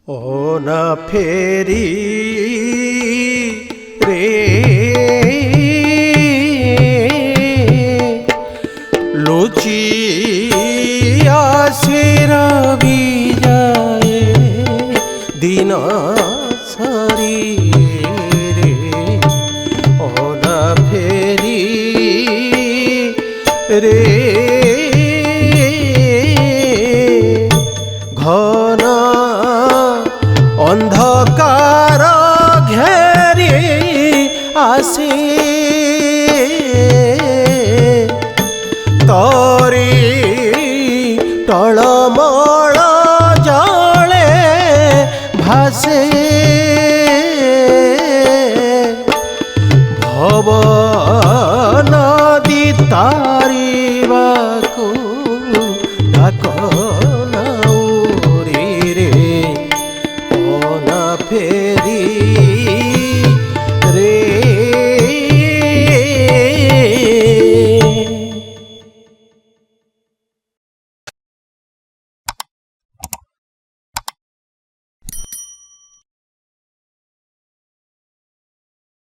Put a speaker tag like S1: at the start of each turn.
S1: না ফেরি রে লুচি আসির বিজয় দিন সারি রে না ফেরি রে ঘন অন্ধকার ঘেরি আসে তরি টলমল জলে ভাসে